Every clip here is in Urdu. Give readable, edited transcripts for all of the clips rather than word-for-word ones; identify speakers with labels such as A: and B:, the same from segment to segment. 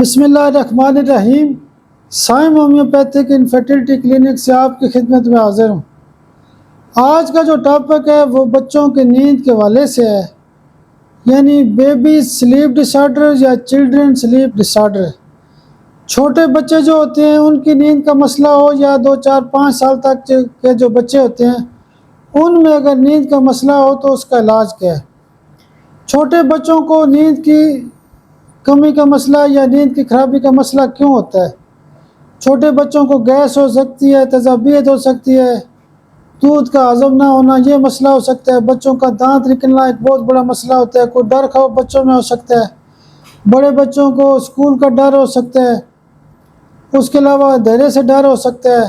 A: بسم اللہ الرحمن الرحیم۔ سائم ہومیوپیتھک انفرٹیلٹی کلینک سے آپ کی خدمت میں حاضر ہوں۔ آج کا جو ٹاپک ہے وہ بچوں کی نیند کے حوالے سے ہے، یعنی بیبی سلیپ ڈس آرڈر یا چلڈرن سلیپ ڈس آرڈر۔ چھوٹے بچے جو ہوتے ہیں ان کی نیند کا مسئلہ ہو یا 2 4 5 سال تک کے جو بچے ہوتے ہیں ان میں اگر نیند کا مسئلہ ہو تو اس کا علاج کیا ہے۔ چھوٹے بچوں کو نیند کی کمی کا مسئلہ یا نیند کی خرابی کا مسئلہ کیوں ہوتا ہے؟ چھوٹے بچوں کو گیس ہو سکتی ہے، تذابیت ہو سکتی ہے، دودھ کا ہضم نہ ہونا یہ مسئلہ ہو سکتا ہے، بچوں کا دانت نکلنا ایک بہت بڑا مسئلہ ہوتا ہے، کوئی ڈر خوف بچوں میں ہو سکتا ہے، بڑے بچوں کو اسکول کا ڈر ہو سکتا ہے، اس کے علاوہ اندھیرے سے ڈر ہو سکتا ہے،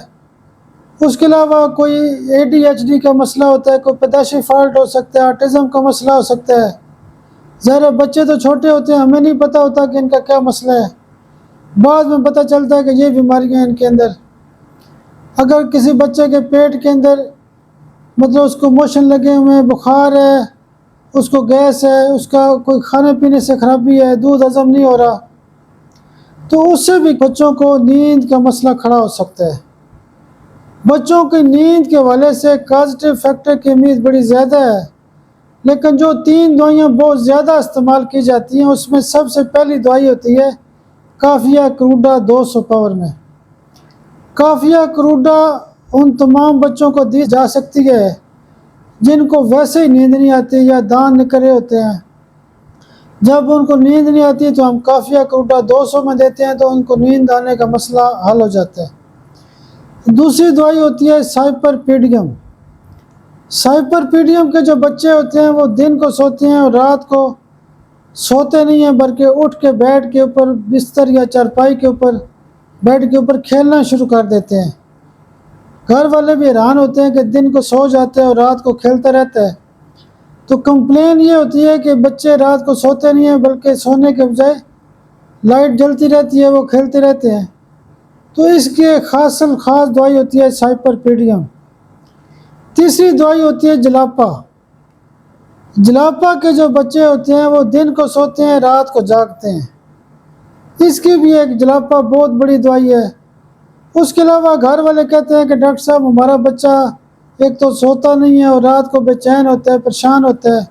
A: اس کے علاوہ کوئی ADHD کا مسئلہ ہوتا ہے، کوئی پیدائشی فالٹ ہو سکتا ہے، آٹزم کا مسئلہ ہو سکتا ہے۔ ظاہر بچے تو چھوٹے ہوتے ہیں، ہمیں نہیں پتہ ہوتا کہ ان کا کیا مسئلہ ہے، بعد میں پتہ چلتا ہے کہ یہ بیماریاں ہیں ان کے اندر۔ اگر کسی بچے کے پیٹ کے اندر اس کو موشن لگے ہوئے ہیں، بخار ہے، اس کو گیس ہے، اس کا کوئی کھانے پینے سے خرابی ہے، دودھ ہضم نہیں ہو رہا، تو اس سے بھی بچوں کو نیند کا مسئلہ کھڑا ہو سکتا ہے۔ بچوں کی نیند کے حوالے سے کازیٹیو فیکٹر کی امید بڑی زیادہ ہے، لیکن جو 3 دوائیاں بہت زیادہ استعمال کی جاتی ہیں اس میں سب سے پہلی دوائی ہوتی ہے کافیہ کروڈا 200 پاور میں۔ کافیہ کروڈا ان تمام بچوں کو دی جا سکتی ہے جن کو ویسے ہی نیند نہیں آتی یا دانت نکل رہے ہوتے ہیں۔ جب ان کو نیند نہیں آتی تو ہم کافیہ کروڈا 200 میں دیتے ہیں تو ان کو نیند آنے کا مسئلہ حل ہو جاتا ہے۔ دوسری دوائی ہوتی ہے سائپرپیڈیم۔ سائپرپیڈیم کے جو بچے ہوتے ہیں وہ دن کو سوتے ہیں اور رات کو سوتے نہیں ہیں، بلکہ اٹھ کے بیڈ کے اوپر بستر یا چارپائی کے اوپر بیڈ کے اوپر کھیلنا شروع کر دیتے ہیں۔ گھر والے بھی حیران ہوتے ہیں کہ دن کو سو جاتے ہیں اور رات کو کھیلتا رہتا ہے۔ تو کمپلین یہ ہوتی ہے کہ بچے رات کو سوتے نہیں ہیں بلکہ سونے کے بجائے لائٹ جلتی رہتی ہے، وہ کھیلتے رہتے ہیں۔ تو اس کی ایک خاص دوائی ہوتی ہے سائپرپیڈیم۔ تیسری دوائی ہوتی ہے جلاپا۔ جلاپا کے جو بچے ہوتے ہیں وہ دن کو سوتے ہیں، رات کو جاگتے ہیں۔ اس کی بھی ایک جلاپا بہت بڑی دوائی ہے۔ اس کے علاوہ گھر والے کہتے ہیں کہ ڈاکٹر صاحب ہمارا بچہ ایک تو سوتا نہیں ہے اور رات کو بے چین ہوتا ہے، پریشان ہوتا ہے۔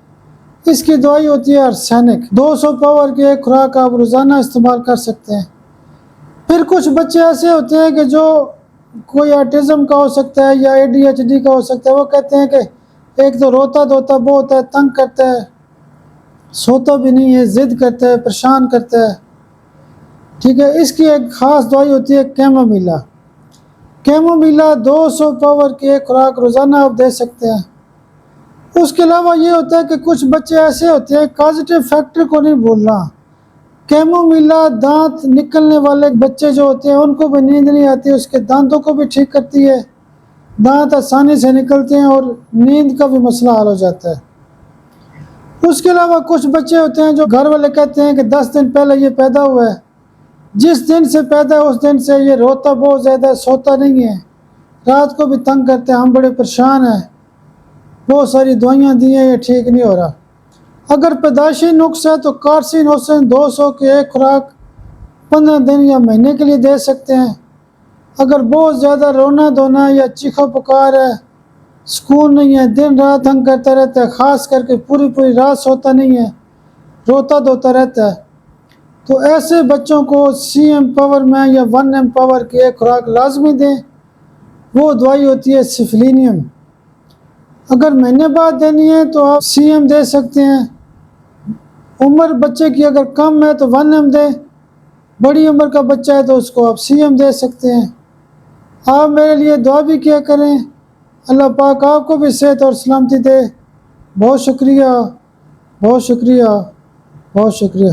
A: اس کی دوائی ہوتی ہے ارسینک۔ 200 پاور کی ایک خوراک آپ روزانہ استعمال کر سکتے ہیں۔ پھر کچھ بچے ایسے ہوتے ہیں کہ جو کوئی آٹزم کا ہو سکتا ہے یا ADHD کا ہو سکتا ہے، وہ کہتے ہیں کہ ایک تو روتا دھوتا بہت ہے، تنگ کرتا ہے، سوتا بھی نہیں ہے، ضد کرتا ہے، پریشان کرتا ہے۔ ٹھیک ہے، اس کی ایک خاص دوائی ہوتی ہے کیمومیلا۔ کیمومیلا 200 پاور کی ایک خوراک روزانہ آپ دے سکتے ہیں۔ اس کے علاوہ یہ ہوتا ہے کہ کچھ بچے ایسے ہوتے ہیں، کازیٹیو فیکٹر کو نہیں بھولنا۔ کیمومیلا دانت نکلنے والے بچے جو ہوتے ہیں ان کو بھی نیند نہیں آتی، اس کے دانتوں کو بھی ٹھیک کرتی ہے، دانت آسانی سے نکلتے ہیں اور نیند کا بھی مسئلہ حل ہو جاتا ہے۔ اس کے علاوہ کچھ بچے ہوتے ہیں جو گھر والے کہتے ہیں کہ 10 دن پہلے یہ پیدا ہوا ہے، جس دن سے پیدا ہے اس دن سے یہ روتا بہت زیادہ ہے، سوتا نہیں ہے، رات کو بھی تنگ کرتے ہیں، ہم بڑے پریشان ہیں، بہت ساری دوائیاں دی ہیں، یہ ٹھیک نہیں ہو رہا۔ اگر پیدائشی نقص ہے تو کارسینوسن 200 کی ایک خوراک 15 دن یا مہینے کے لیے دے سکتے ہیں۔ اگر بہت زیادہ رونا دھونا یا چیخو پکار ہے، سکون نہیں ہے، دن رات تنگ کرتا رہتا ہے، خاص کر کے پوری رات سوتا نہیں ہے، روتا دھوتا رہتا ہے، تو ایسے بچوں کو CM پاور میں یا 1M پاور کی ایک خوراک لازمی دیں۔ وہ دوائی ہوتی ہے سفلینیم۔ اگر مہینے بعد دینی ہے تو آپ CM دے سکتے ہیں۔ عمر بچے کی اگر کم ہے تو 1M دیں، بڑی عمر کا بچہ ہے تو اس کو آپ CM دے سکتے ہیں۔ آپ میرے لیے دعا بھی کیا کریں، اللہ پاک آپ کو بھی صحت اور سلامتی دے۔ بہت شکریہ، بہت شکریہ، بہت شکریہ۔